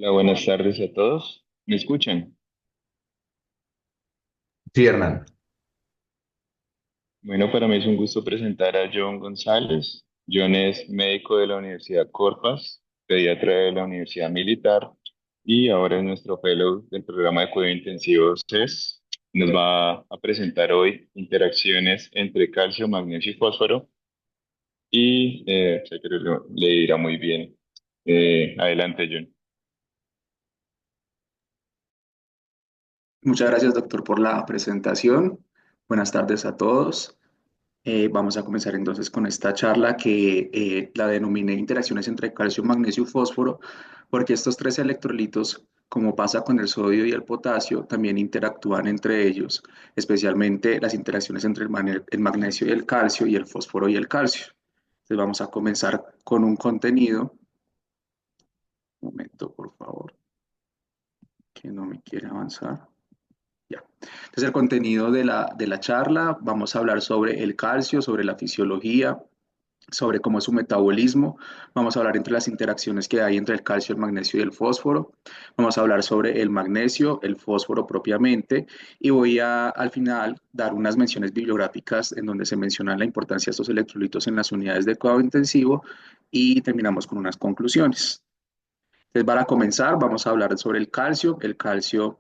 Hola, buenas tardes a todos. ¿Me escuchan? Sí, Hernán. Bueno, para mí es un gusto presentar a John González. John es médico de la Universidad Corpas, pediatra de la Universidad Militar y ahora es nuestro fellow del programa de cuidado intensivo CES. Nos va a presentar hoy interacciones entre calcio, magnesio y fósforo y sé que le irá muy bien. Adelante, John. Muchas gracias, doctor, por la presentación. Buenas tardes a todos. Vamos a comenzar entonces con esta charla que la denominé interacciones entre calcio, magnesio y fósforo, porque estos tres electrolitos, como pasa con el sodio y el potasio, también interactúan entre ellos, especialmente las interacciones entre el magnesio y el calcio y el fósforo y el calcio. Entonces vamos a comenzar con un contenido. Un momento, por favor, que no me quiere avanzar. Ya. Entonces, el contenido de la charla, vamos a hablar sobre el calcio, sobre la fisiología, sobre cómo es su metabolismo. Vamos a hablar entre las interacciones que hay entre el calcio, el magnesio y el fósforo. Vamos a hablar sobre el magnesio, el fósforo propiamente. Y voy a, al final, dar unas menciones bibliográficas en donde se menciona la importancia de estos electrolitos en las unidades de cuidado intensivo y terminamos con unas conclusiones. Entonces, para comenzar, vamos a hablar sobre el calcio. El calcio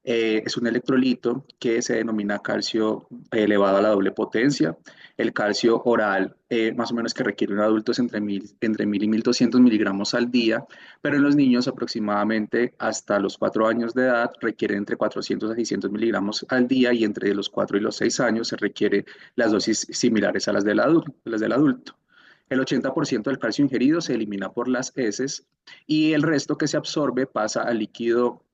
es un electrolito que se denomina calcio elevado a la doble potencia. El calcio oral, más o menos que requiere un adulto es entre 1000 y 1200 miligramos al día, pero en los niños aproximadamente hasta los 4 años de edad requiere entre 400 a 600 miligramos al día y entre los 4 y los 6 años se requiere las dosis similares a las del adulto. El 80% del calcio ingerido se elimina por las heces y el resto que se absorbe pasa al líquido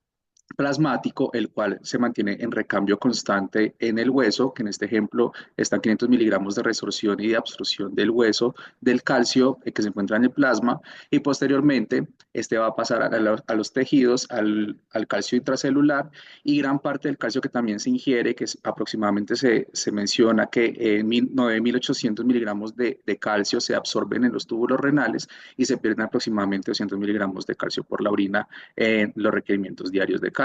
plasmático, el cual se mantiene en recambio constante en el hueso, que en este ejemplo están 500 miligramos de resorción y de absorción del hueso, del calcio que se encuentra en el plasma, y posteriormente este va a pasar a los tejidos, al calcio intracelular, y gran parte del calcio que también se ingiere, que es, aproximadamente se menciona que 9.800 miligramos de calcio se absorben en los túbulos renales y se pierden aproximadamente 200 miligramos de calcio por la orina en los requerimientos diarios de calcio.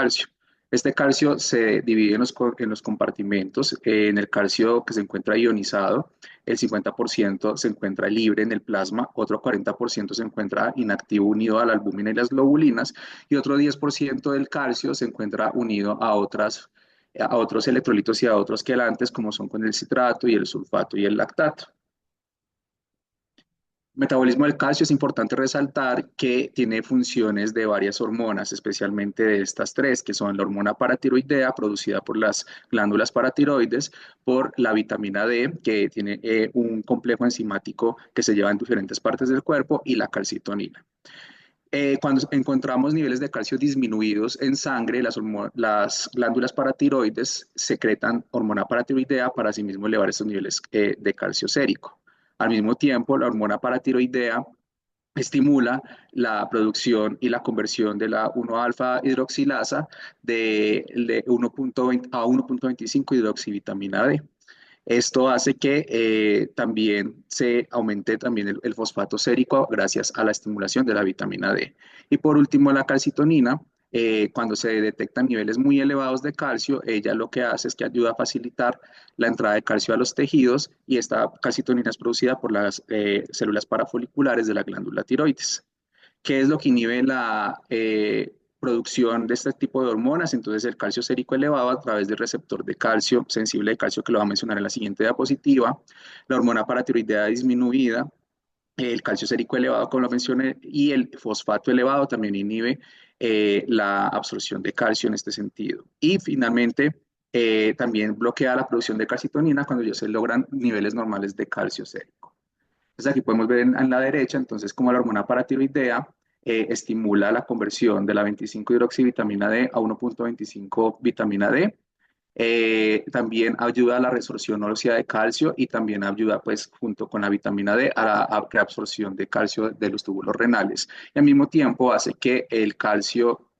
Este calcio se divide en los compartimentos. En el calcio que se encuentra ionizado, el 50% se encuentra libre en el plasma, otro 40% se encuentra inactivo unido a la albúmina y las globulinas, y otro 10% del calcio se encuentra unido a otros electrolitos y a otros quelantes, como son con el citrato y el sulfato y el lactato. Metabolismo del calcio es importante resaltar que tiene funciones de varias hormonas, especialmente de estas tres, que son la hormona paratiroidea producida por las glándulas paratiroides, por la vitamina D, que tiene un complejo enzimático que se lleva en diferentes partes del cuerpo, y la calcitonina. Cuando encontramos niveles de calcio disminuidos en sangre, las glándulas paratiroides secretan hormona paratiroidea para asimismo elevar estos niveles de calcio sérico. Al mismo tiempo, la hormona paratiroidea estimula la producción y la conversión de la 1-alfa hidroxilasa de 1.20 a 1.25 hidroxivitamina D. Esto hace que también se aumente también el fosfato sérico gracias a la estimulación de la vitamina D. Y por último, la calcitonina, cuando se detectan niveles muy elevados de calcio, ella lo que hace es que ayuda a facilitar la entrada de calcio a los tejidos, y esta calcitonina es producida por las células parafoliculares de la glándula tiroides. ¿Qué es lo que inhibe la producción de este tipo de hormonas? Entonces, el calcio sérico elevado a través del receptor de calcio, sensible de calcio, que lo va a mencionar en la siguiente diapositiva, la hormona paratiroidea disminuida, el calcio sérico elevado, como lo mencioné, y el fosfato elevado también inhibe la absorción de calcio en este sentido. Y finalmente, también bloquea la producción de calcitonina cuando ya se logran niveles normales de calcio sérico. Entonces aquí podemos ver en la derecha, entonces, como la hormona paratiroidea estimula la conversión de la 25 hidroxivitamina D a 1.25 vitamina D. También ayuda a la resorción ósea de calcio y también ayuda, pues, junto con la vitamina D a la reabsorción de calcio de los túbulos renales. Y al mismo tiempo hace que el calcio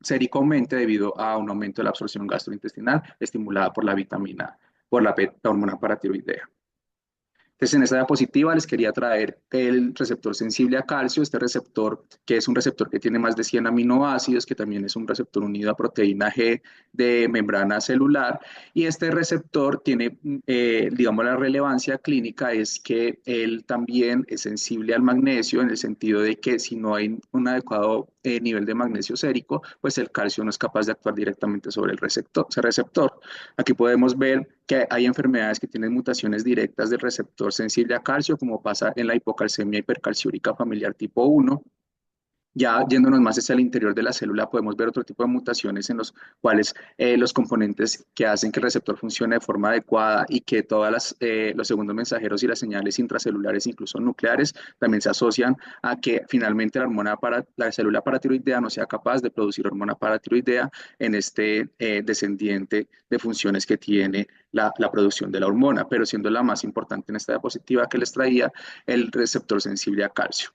sérico aumente debido a un aumento de la absorción gastrointestinal estimulada por la hormona paratiroidea. Entonces, en esta diapositiva les quería traer el receptor sensible a calcio, este receptor que es un receptor que tiene más de 100 aminoácidos, que también es un receptor unido a proteína G de membrana celular, y este receptor tiene, digamos, la relevancia clínica es que él también es sensible al magnesio en el sentido de que si no hay un adecuado nivel de magnesio sérico, pues el calcio no es capaz de actuar directamente sobre el receptor. Ese receptor. Aquí podemos ver que hay enfermedades que tienen mutaciones directas del receptor sensible a calcio, como pasa en la hipocalcemia hipercalciúrica familiar tipo 1. Ya yéndonos más hacia el interior de la célula, podemos ver otro tipo de mutaciones en los cuales los componentes que hacen que el receptor funcione de forma adecuada y que todos los segundos mensajeros y las señales intracelulares, incluso nucleares, también se asocian a que finalmente la célula paratiroidea no sea capaz de producir hormona paratiroidea en este descendiente de funciones que tiene la producción de la hormona, pero siendo la más importante en esta diapositiva que les traía, el receptor sensible a calcio.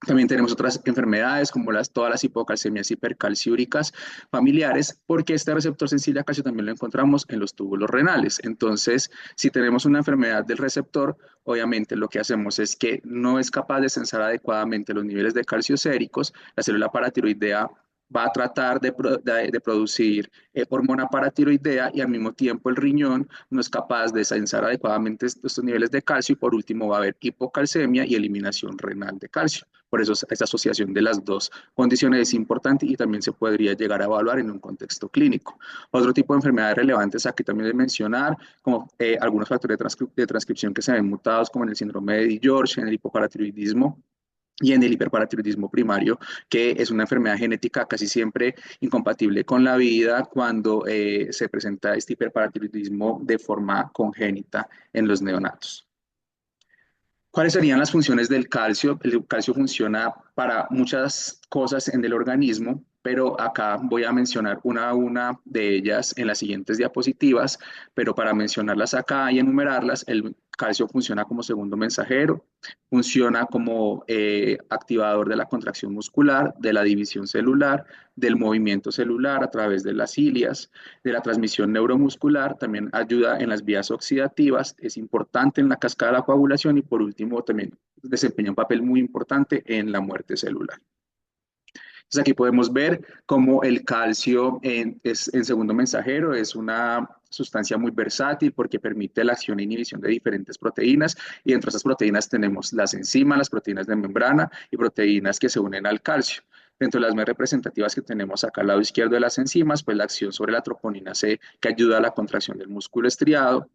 También tenemos otras enfermedades como todas las hipocalcemias hipercalciúricas familiares, porque este receptor sensible a calcio también lo encontramos en los túbulos renales. Entonces, si tenemos una enfermedad del receptor, obviamente lo que hacemos es que no es capaz de censar adecuadamente los niveles de calcio séricos, la célula paratiroidea va a tratar de producir hormona paratiroidea y al mismo tiempo el riñón no es capaz de censar adecuadamente estos niveles de calcio y por último va a haber hipocalcemia y eliminación renal de calcio. Por eso esta asociación de las dos condiciones es importante y también se podría llegar a evaluar en un contexto clínico. Otro tipo de enfermedades relevantes aquí también de mencionar, como algunos factores de transcripción que se ven mutados, como en el síndrome de Di-George, en el hipoparatiroidismo y en el hiperparatiroidismo primario, que es una enfermedad genética casi siempre incompatible con la vida cuando se presenta este hiperparatiroidismo de forma congénita en los neonatos. ¿Cuáles serían las funciones del calcio? El calcio funciona para muchas cosas en el organismo, pero acá voy a mencionar una a una de ellas en las siguientes diapositivas, pero para mencionarlas acá y enumerarlas, el calcio funciona como segundo mensajero, funciona como activador de la contracción muscular, de la división celular, del movimiento celular a través de las cilias, de la transmisión neuromuscular, también ayuda en las vías oxidativas, es importante en la cascada de la coagulación y por último también desempeña un papel muy importante en la muerte celular. Entonces aquí podemos ver cómo el calcio es en segundo mensajero, es una sustancia muy versátil porque permite la acción e inhibición de diferentes proteínas y entre esas proteínas tenemos las enzimas, las proteínas de membrana y proteínas que se unen al calcio. Dentro de las más representativas que tenemos acá al lado izquierdo de las enzimas, pues la acción sobre la troponina C que ayuda a la contracción del músculo estriado.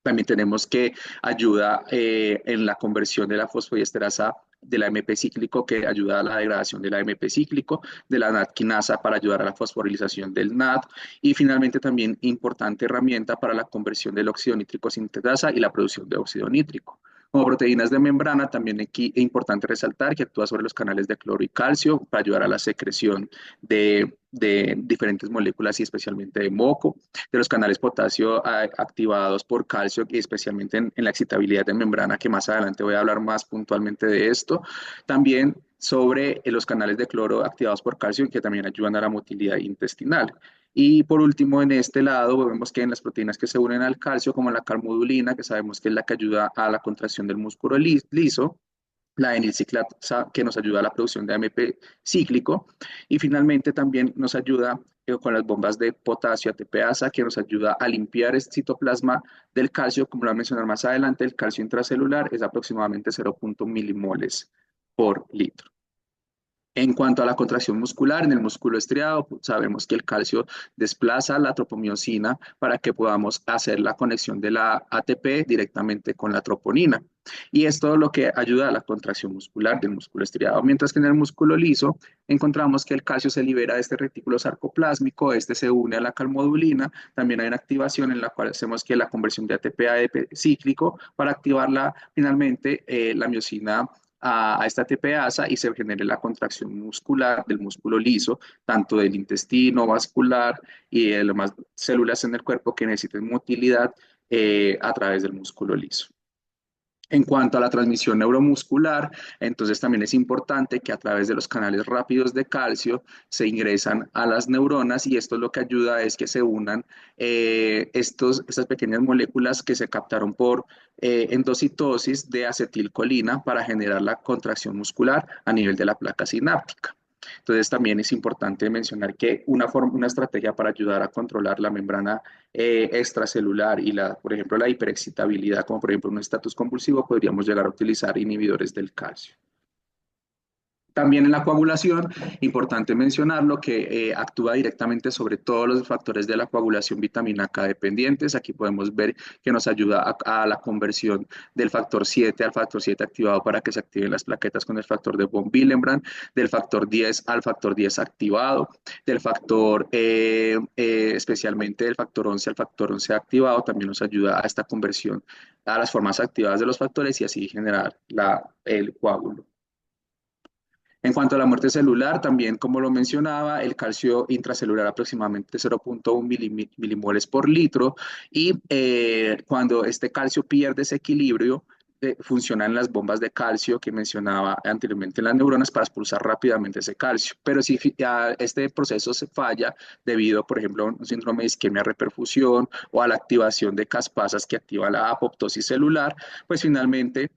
También tenemos que ayuda en la conversión de la fosfodiesterasa de la AMP cíclico, que ayuda a la degradación de la AMP cíclico, de la NAD quinasa para ayudar a la fosforilización del NAD, y finalmente también importante herramienta para la conversión del óxido nítrico sintetasa y la producción de óxido nítrico. Como proteínas de membrana, también aquí es importante resaltar que actúa sobre los canales de cloro y calcio para ayudar a la secreción de diferentes moléculas y especialmente de moco, de los canales potasio activados por calcio y especialmente en la excitabilidad de membrana, que más adelante voy a hablar más puntualmente de esto. También sobre los canales de cloro activados por calcio que también ayudan a la motilidad intestinal. Y por último, en este lado, vemos que en las proteínas que se unen al calcio, como la calmodulina, que sabemos que es la que ayuda a la contracción del músculo liso, la N-ciclasa que nos ayuda a la producción de AMP cíclico y finalmente también nos ayuda con las bombas de potasio ATPasa que nos ayuda a limpiar este citoplasma del calcio, como lo voy a mencionar más adelante, el calcio intracelular es aproximadamente 0,1 milimoles por litro. En cuanto a la contracción muscular, en el músculo estriado, pues, sabemos que el calcio desplaza la tropomiosina para que podamos hacer la conexión de la ATP directamente con la troponina. Y esto es lo que ayuda a la contracción muscular del músculo estriado. Mientras que en el músculo liso encontramos que el calcio se libera de este retículo sarcoplásmico, este se une a la calmodulina, también hay una activación en la cual hacemos que la conversión de ATP a ADP cíclico para activarla finalmente la miosina a esta TPasa y se genere la contracción muscular del músculo liso, tanto del intestino vascular y de las demás células en el cuerpo que necesiten motilidad a través del músculo liso. En cuanto a la transmisión neuromuscular, entonces también es importante que a través de los canales rápidos de calcio se ingresan a las neuronas y esto lo que ayuda es que se unan estas pequeñas moléculas que se captaron por endocitosis de acetilcolina para generar la contracción muscular a nivel de la placa sináptica. Entonces también es importante mencionar que una estrategia para ayudar a controlar la membrana extracelular y por ejemplo, la hiperexcitabilidad, como por ejemplo un estatus convulsivo, podríamos llegar a utilizar inhibidores del calcio. También en la coagulación, importante mencionarlo, que actúa directamente sobre todos los factores de la coagulación vitamina K dependientes. Aquí podemos ver que nos ayuda a la conversión del factor 7 al factor 7 activado para que se activen las plaquetas con el factor de von Willebrand, del factor 10 al factor 10 activado, del factor, especialmente del factor 11 al factor 11 activado, también nos ayuda a esta conversión a las formas activadas de los factores y así generar el coágulo. En cuanto a la muerte celular, también como lo mencionaba, el calcio intracelular aproximadamente 0.1 milimoles por litro y cuando este calcio pierde ese equilibrio, funcionan las bombas de calcio que mencionaba anteriormente en las neuronas para expulsar rápidamente ese calcio. Pero si este proceso se falla debido, por ejemplo, a un síndrome de isquemia reperfusión o a la activación de caspasas que activa la apoptosis celular, pues finalmente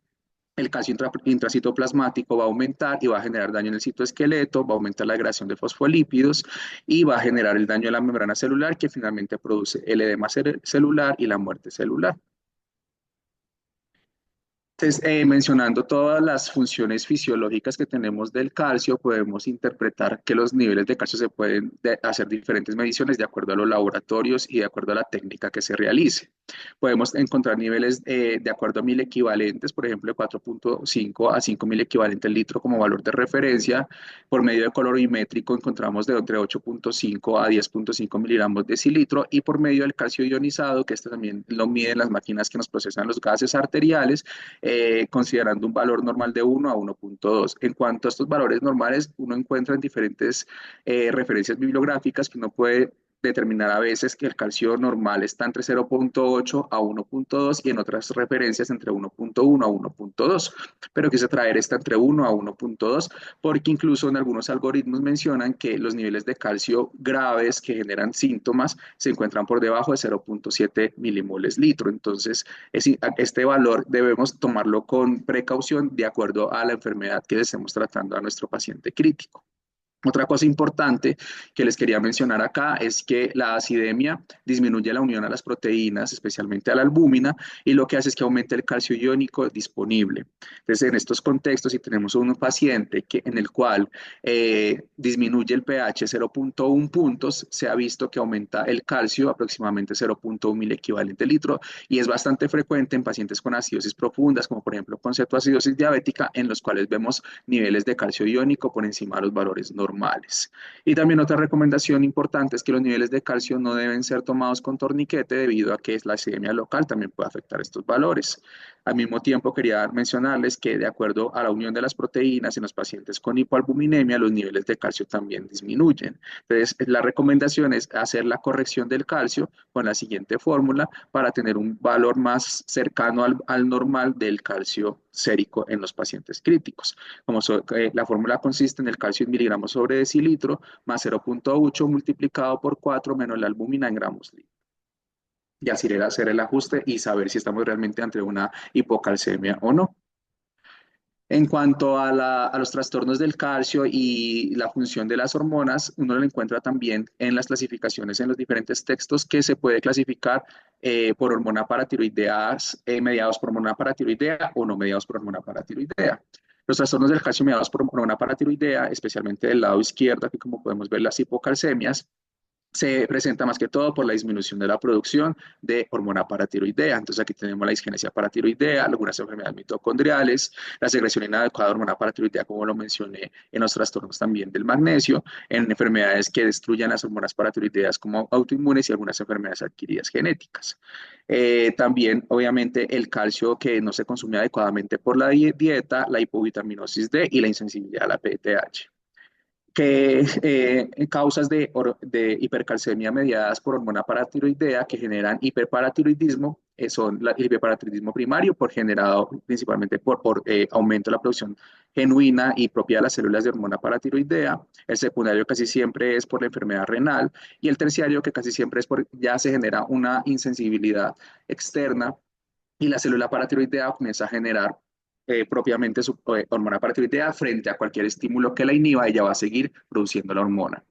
el calcio intracitoplasmático va a aumentar y va a generar daño en el citoesqueleto, va a aumentar la agregación de fosfolípidos y va a generar el daño a la membrana celular que finalmente produce el edema celular y la muerte celular. Entonces, mencionando todas las funciones fisiológicas que tenemos del calcio, podemos interpretar que los niveles de calcio se pueden hacer diferentes mediciones de acuerdo a los laboratorios y de acuerdo a la técnica que se realice. Podemos encontrar niveles de acuerdo a 1000 equivalentes, por ejemplo, de 4.5 a 5000 equivalentes litro como valor de referencia. Por medio de colorimétrico encontramos de entre 8.5 a 10.5 miligramos de decilitro y por medio del calcio ionizado, que este también lo miden las máquinas que nos procesan los gases arteriales, considerando un valor normal de 1 a 1.2. En cuanto a estos valores normales, uno encuentra en diferentes referencias bibliográficas que uno puede determinar a veces que el calcio normal está entre 0.8 a 1.2 y en otras referencias entre 1.1 a 1.2, pero quise traer esta entre 1 a 1.2 porque incluso en algunos algoritmos mencionan que los niveles de calcio graves que generan síntomas se encuentran por debajo de 0.7 milimoles litro. Entonces, este valor debemos tomarlo con precaución de acuerdo a la enfermedad que estemos tratando a nuestro paciente crítico. Otra cosa importante que les quería mencionar acá es que la acidemia disminuye la unión a las proteínas, especialmente a la albúmina, y lo que hace es que aumente el calcio iónico disponible. Entonces, en estos contextos, si tenemos un paciente en el cual disminuye el pH 0.1 puntos, se ha visto que aumenta el calcio aproximadamente 0.1 mil equivalente litro, y es bastante frecuente en pacientes con acidosis profundas, como por ejemplo con cetoacidosis diabética, en los cuales vemos niveles de calcio iónico por encima de los valores normales. Y también otra recomendación importante es que los niveles de calcio no deben ser tomados con torniquete debido a que la acidemia local también puede afectar estos valores. Al mismo tiempo quería mencionarles que de acuerdo a la unión de las proteínas en los pacientes con hipoalbuminemia, los niveles de calcio también disminuyen. Entonces, la recomendación es hacer la corrección del calcio con la siguiente fórmula para tener un valor más cercano al normal del calcio sérico en los pacientes críticos. La fórmula consiste en el calcio en miligramos sobre decilitro más 0.8 multiplicado por 4 menos la albúmina en gramos litro. Y así era hacer el ajuste y saber si estamos realmente ante una hipocalcemia o no. En cuanto a los trastornos del calcio y la función de las hormonas, uno lo encuentra también en las clasificaciones en los diferentes textos que se puede clasificar por hormona paratiroidea, mediados por hormona paratiroidea o no mediados por hormona paratiroidea. Los trastornos del calcio mediados por hormona paratiroidea, especialmente del lado izquierdo, aquí como podemos ver las hipocalcemias, se presenta más que todo por la disminución de la producción de hormona paratiroidea. Entonces aquí tenemos la disgenesia paratiroidea, algunas enfermedades mitocondriales, la secreción inadecuada de hormona paratiroidea, como lo mencioné en los trastornos también del magnesio, en enfermedades que destruyan las hormonas paratiroideas como autoinmunes y algunas enfermedades adquiridas genéticas. También, obviamente, el calcio que no se consume adecuadamente por la dieta, la hipovitaminosis D y la insensibilidad a la PTH que causas de hipercalcemia mediadas por hormona paratiroidea que generan hiperparatiroidismo son el hiperparatiroidismo primario, generado principalmente por aumento de la producción genuina y propia de las células de hormona paratiroidea. El secundario casi siempre es por la enfermedad renal y el terciario que casi siempre es por ya se genera una insensibilidad externa y la célula paratiroidea comienza a generar propiamente su hormona paratiroidea frente a cualquier estímulo que la inhiba, ella va a seguir produciendo la hormona.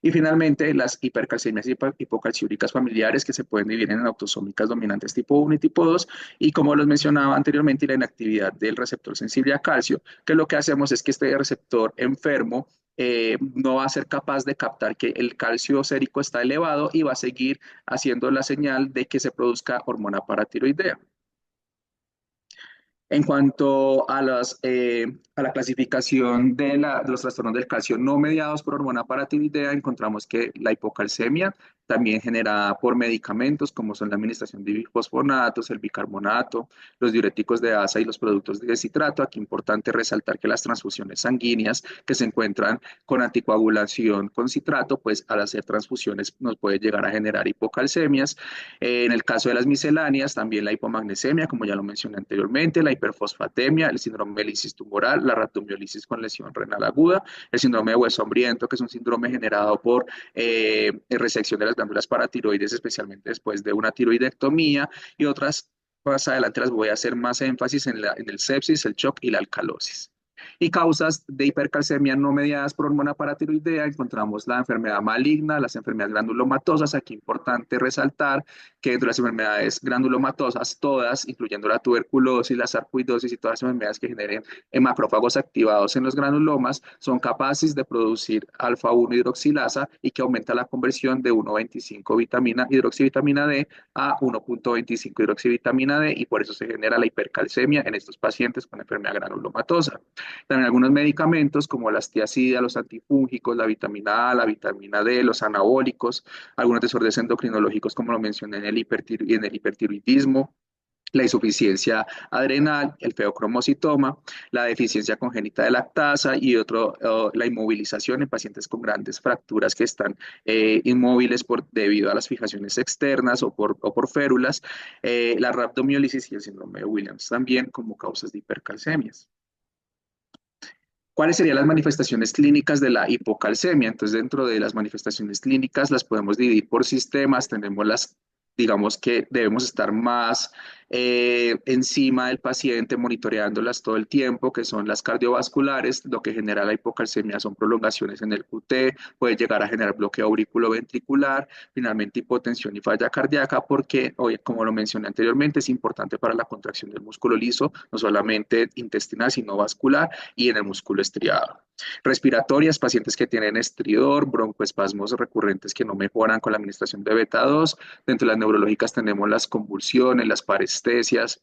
Y finalmente, las hipercalcemias y hipocalciúricas familiares que se pueden dividir en autosómicas dominantes tipo 1 y tipo 2, y como los mencionaba anteriormente, la inactividad del receptor sensible a calcio, que lo que hacemos es que este receptor enfermo no va a ser capaz de captar que el calcio sérico está elevado y va a seguir haciendo la señal de que se produzca hormona paratiroidea. En cuanto a la clasificación de los trastornos del calcio no mediados por hormona paratiroidea, encontramos que la hipocalcemia, también generada por medicamentos como son la administración de bifosfonatos, el bicarbonato, los diuréticos de asa y los productos de deshidrato. Aquí es importante resaltar que las transfusiones sanguíneas que se encuentran con anticoagulación con citrato, pues al hacer transfusiones nos puede llegar a generar hipocalcemias. En el caso de las misceláneas, también la hipomagnesemia, como ya lo mencioné anteriormente, la hiperfosfatemia, el síndrome de lisis tumoral, la rhabdomiolisis con lesión renal aguda, el síndrome de hueso hambriento, que es un síndrome generado por resección de las glándulas paratiroides, especialmente después de una tiroidectomía, y otras, más adelante las voy a hacer más énfasis en el sepsis, el shock y la alcalosis. Y causas de hipercalcemia no mediadas por hormona paratiroidea, encontramos la enfermedad maligna, las enfermedades granulomatosas. Aquí es importante resaltar que dentro de las enfermedades granulomatosas, todas, incluyendo la tuberculosis, la sarcoidosis y todas las enfermedades que generen macrófagos activados en los granulomas, son capaces de producir alfa-1 hidroxilasa y que aumenta la conversión de 1,25 vitamina hidroxivitamina D a 1,25 hidroxivitamina D, y por eso se genera la hipercalcemia en estos pacientes con enfermedad granulomatosa. También algunos medicamentos como la astiacida, los antifúngicos, la vitamina A, la vitamina D, los anabólicos, algunos desórdenes endocrinológicos como lo mencioné en el hipertiroidismo, la insuficiencia adrenal, el feocromocitoma, la deficiencia congénita de lactasa y la inmovilización en pacientes con grandes fracturas que están inmóviles debido a las fijaciones externas o por férulas, la rhabdomiólisis y el síndrome de Williams también como causas de hipercalcemias. ¿Cuáles serían las manifestaciones clínicas de la hipocalcemia? Entonces, dentro de las manifestaciones clínicas las podemos dividir por sistemas. Tenemos digamos que debemos estar más encima del paciente, monitoreándolas todo el tiempo, que son las cardiovasculares. Lo que genera la hipocalcemia son prolongaciones en el QT, puede llegar a generar bloqueo auriculoventricular, finalmente hipotensión y falla cardíaca, porque, como lo mencioné anteriormente, es importante para la contracción del músculo liso, no solamente intestinal, sino vascular y en el músculo estriado. Respiratorias, pacientes que tienen estridor, broncoespasmos recurrentes que no mejoran con la administración de beta 2. Dentro de las neurológicas tenemos las convulsiones, las parestesias,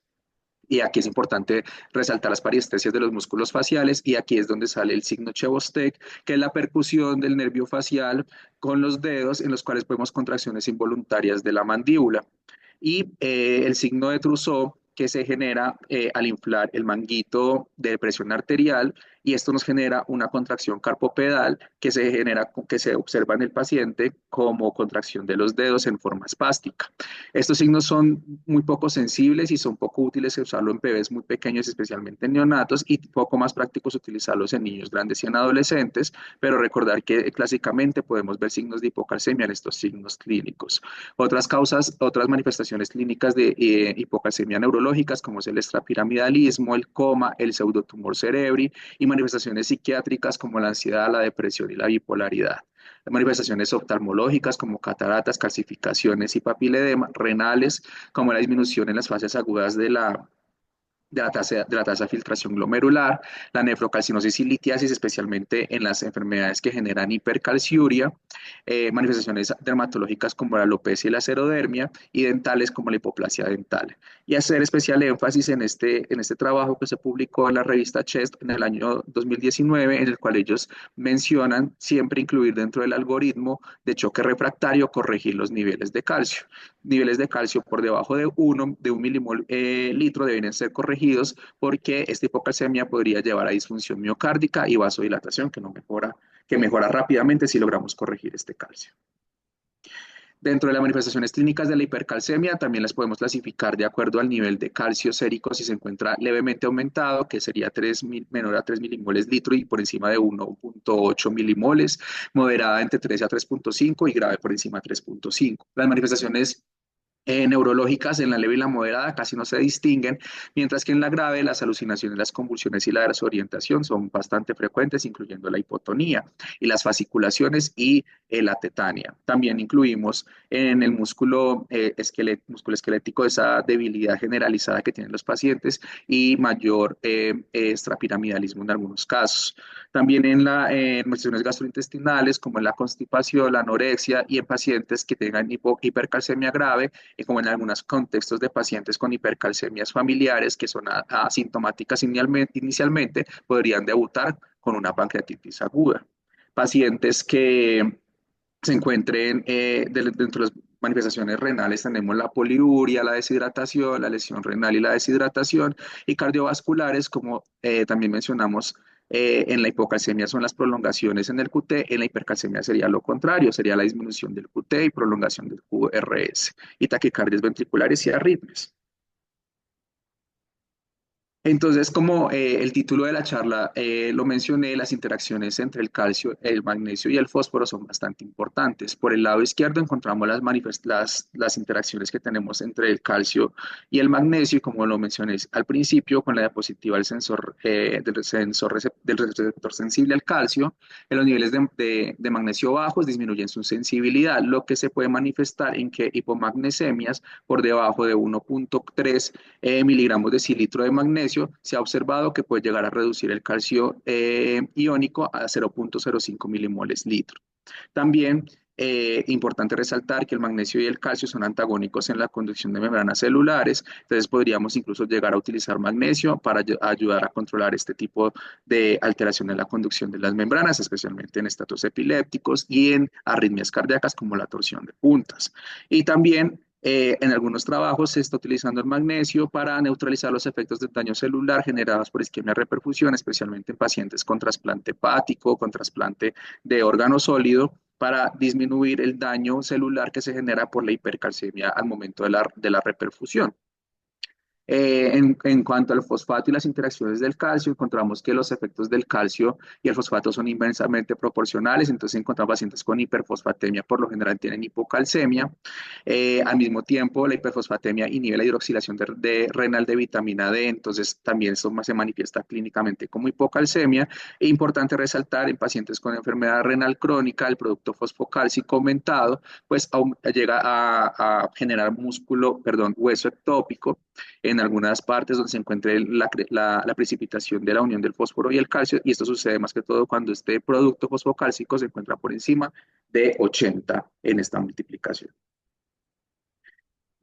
y aquí es importante resaltar las parestesias de los músculos faciales, y aquí es donde sale el signo Chebostek, que es la percusión del nervio facial con los dedos, en los cuales vemos contracciones involuntarias de la mandíbula. Y el signo de Trousseau, que se genera al inflar el manguito de presión arterial, y esto nos genera una contracción carpopedal que se observa en el paciente como contracción de los dedos en forma espástica. Estos signos son muy poco sensibles y son poco útiles usarlo en bebés muy pequeños, especialmente en neonatos, y poco más prácticos utilizarlos en niños grandes y en adolescentes, pero recordar que clásicamente podemos ver signos de hipocalcemia en estos signos clínicos. Otras manifestaciones clínicas de hipocalcemia neurológicas, como es el extrapiramidalismo, el coma, el pseudotumor cerebri, y manifestaciones psiquiátricas como la ansiedad, la depresión y la bipolaridad. Las manifestaciones oftalmológicas como cataratas, calcificaciones y papiledema, renales como la disminución en las fases agudas de la tasa de filtración glomerular, la nefrocalcinosis y litiasis, especialmente en las enfermedades que generan hipercalciuria, manifestaciones dermatológicas como la alopecia y la xerodermia, y dentales como la hipoplasia dental. Y hacer especial énfasis en este trabajo que se publicó en la revista Chest en el año 2019, en el cual ellos mencionan siempre incluir dentro del algoritmo de choque refractario, corregir los niveles de calcio. Niveles de calcio por debajo de un milimol litro deben ser corregidos, porque esta hipocalcemia podría llevar a disfunción miocárdica y vasodilatación que mejora rápidamente si logramos corregir este calcio. Dentro de las manifestaciones clínicas de la hipercalcemia, también las podemos clasificar de acuerdo al nivel de calcio sérico, si se encuentra levemente aumentado, que sería menor a 3 milimoles litro y por encima de 1,8 milimoles, moderada entre 13 a 3,5 y grave por encima de 3,5. Las manifestaciones neurológicas en la leve y la moderada casi no se distinguen, mientras que en la grave las alucinaciones, las convulsiones y la desorientación son bastante frecuentes, incluyendo la hipotonía y las fasciculaciones y la tetania. También incluimos en el músculo esquelético esa debilidad generalizada que tienen los pacientes y mayor extrapiramidalismo en algunos casos. También en las manifestaciones gastrointestinales, como en la constipación, la anorexia y en pacientes que tengan hipercalcemia grave, como en algunos contextos de pacientes con hipercalcemias familiares que son asintomáticas inicialmente, podrían debutar con una pancreatitis aguda. Pacientes que se encuentren dentro de las manifestaciones renales tenemos la poliuria, la deshidratación, la lesión renal y la deshidratación, y cardiovasculares, como también mencionamos, en la hipocalcemia son las prolongaciones en el QT, en la hipercalcemia sería lo contrario, sería la disminución del QT y prolongación del QRS, y taquicardias ventriculares y arritmias. Entonces, como el título de la charla lo mencioné, las interacciones entre el calcio, el magnesio y el fósforo son bastante importantes. Por el lado izquierdo encontramos las interacciones que tenemos entre el calcio y el magnesio, y como lo mencioné al principio, con la diapositiva del receptor sensible al calcio, en los niveles de magnesio bajos disminuyen su sensibilidad, lo que se puede manifestar en que hipomagnesemias por debajo de 1,3 miligramos de cilitro de magnesio, se ha observado que puede llegar a reducir el calcio iónico a 0,05 milimoles litro. También importante resaltar que el magnesio y el calcio son antagónicos en la conducción de membranas celulares, entonces podríamos incluso llegar a utilizar magnesio para ayudar a controlar este tipo de alteración en la conducción de las membranas, especialmente en estados epilépticos y en arritmias cardíacas como la torsión de puntas. Y también en algunos trabajos se está utilizando el magnesio para neutralizar los efectos de daño celular generados por isquemia reperfusión, especialmente en pacientes con trasplante hepático, con trasplante de órgano sólido, para disminuir el daño celular que se genera por la hipercalcemia al momento de la reperfusión. En cuanto al fosfato y las interacciones del calcio, encontramos que los efectos del calcio y el fosfato son inversamente proporcionales, entonces encontramos pacientes con hiperfosfatemia, por lo general tienen hipocalcemia. Al mismo tiempo, la hiperfosfatemia inhibe la hidroxilación renal de vitamina D, entonces también esto se manifiesta clínicamente como hipocalcemia. E importante resaltar en pacientes con enfermedad renal crónica, el producto fosfocálcico aumentado, pues llega a generar hueso ectópico en algunas partes donde se encuentre la precipitación de la unión del fósforo y el calcio, y esto sucede más que todo cuando este producto fosfocálcico se encuentra por encima de 80 en esta multiplicación.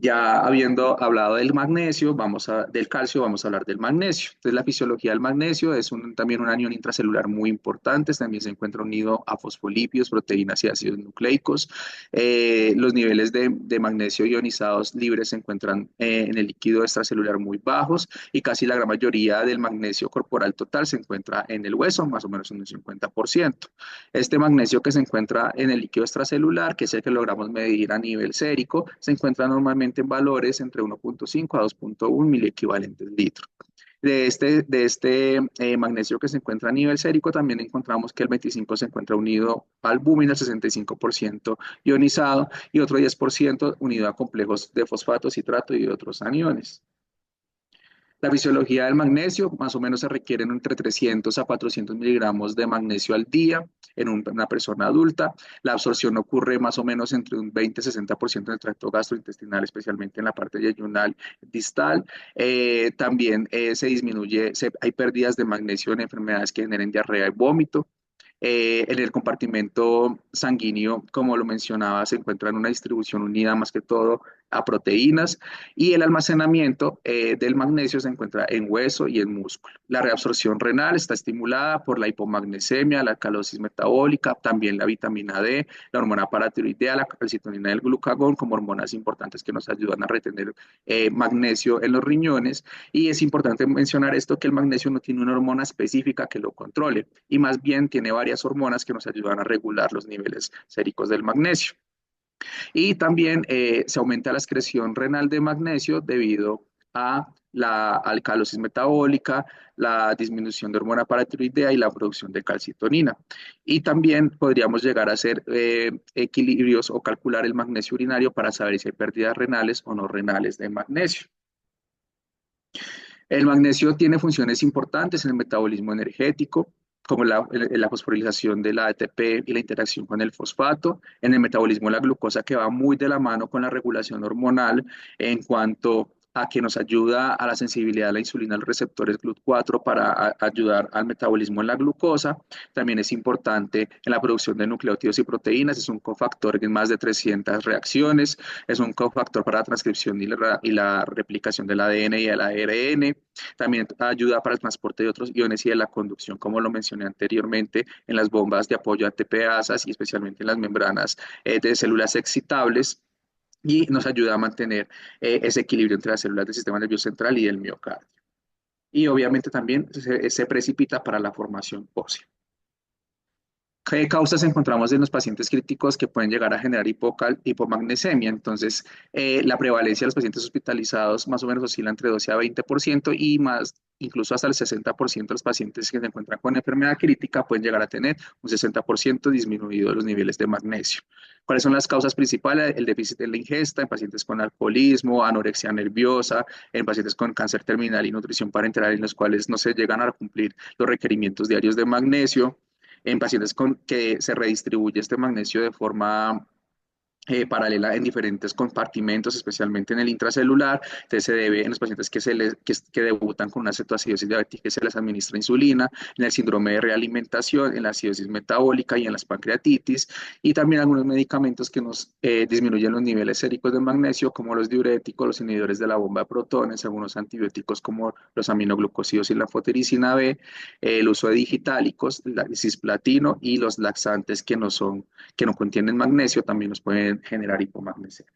Ya habiendo hablado del magnesio, del calcio, vamos a hablar del magnesio. Entonces, la fisiología del magnesio es también un anión intracelular muy importante. También se encuentra unido a fosfolípidos, proteínas y ácidos nucleicos. Los niveles de magnesio ionizados libres se encuentran en el líquido extracelular muy bajos, y casi la gran mayoría del magnesio corporal total se encuentra en el hueso, más o menos en un 50%. Este magnesio que se encuentra en el líquido extracelular, que es el que logramos medir a nivel sérico, se encuentra normalmente en valores entre 1,5 a 2,1 miliequivalentes litro. De este magnesio que se encuentra a nivel sérico, también encontramos que el 25 se encuentra unido al albúmina, el 65% ionizado y otro 10% unido a complejos de fosfato, citrato y otros aniones. La fisiología del magnesio, más o menos se requieren entre 300 a 400 miligramos de magnesio al día en una persona adulta. La absorción ocurre más o menos entre un 20 y 60% en el tracto gastrointestinal, especialmente en la parte yeyunal distal. También hay pérdidas de magnesio en enfermedades que generen diarrea y vómito. En el compartimento sanguíneo, como lo mencionaba, se encuentra en una distribución unida más que todo a proteínas, y el almacenamiento del magnesio se encuentra en hueso y en músculo. La reabsorción renal está estimulada por la hipomagnesemia, la alcalosis metabólica, también la vitamina D, la hormona paratiroidea, la calcitonina del glucagón como hormonas importantes que nos ayudan a retener magnesio en los riñones. Y es importante mencionar esto, que el magnesio no tiene una hormona específica que lo controle, y más bien tiene varias hormonas que nos ayudan a regular los niveles séricos del magnesio. Y también se aumenta la excreción renal de magnesio debido a la alcalosis metabólica, la disminución de hormona paratiroidea y la producción de calcitonina. Y también podríamos llegar a hacer equilibrios o calcular el magnesio urinario para saber si hay pérdidas renales o no renales de magnesio. El magnesio tiene funciones importantes en el metabolismo energético, como la fosforilación de la ATP y la interacción con el fosfato, en el metabolismo de la glucosa, que va muy de la mano con la regulación hormonal en cuanto a que nos ayuda a la sensibilidad a la insulina, al receptores GLUT4 para ayudar al metabolismo en la glucosa. También es importante en la producción de nucleótidos y proteínas, es un cofactor en más de 300 reacciones, es un cofactor para la transcripción y la replicación del ADN y el ARN. También ayuda para el transporte de otros iones y de la conducción, como lo mencioné anteriormente, en las bombas de apoyo ATPasas y especialmente en las membranas de células excitables. Y nos ayuda a mantener ese equilibrio entre las células del sistema nervioso central y del miocardio. Y obviamente también se precipita para la formación ósea. ¿Qué causas encontramos en los pacientes críticos que pueden llegar a generar hipomagnesemia? Entonces, la prevalencia de los pacientes hospitalizados más o menos oscila entre 12 a 20% y más, incluso hasta el 60% de los pacientes que se encuentran con enfermedad crítica pueden llegar a tener un 60% disminuido los niveles de magnesio. ¿Cuáles son las causas principales? El déficit en la ingesta en pacientes con alcoholismo, anorexia nerviosa, en pacientes con cáncer terminal y nutrición parenteral en los cuales no se llegan a cumplir los requerimientos diarios de magnesio en pacientes con que se redistribuye este magnesio de forma paralela en diferentes compartimentos, especialmente en el intracelular. Entonces se debe en los pacientes que debutan con una cetoacidosis diabética que se les administra insulina, en el síndrome de realimentación, en la acidosis metabólica y en las pancreatitis, y también algunos medicamentos que nos disminuyen los niveles séricos de magnesio, como los diuréticos, los inhibidores de la bomba de protones, algunos antibióticos como los aminoglucósidos y la anfotericina B, el uso de digitálicos, la cisplatino y los laxantes que no contienen magnesio también nos pueden generar hipomagnesemia.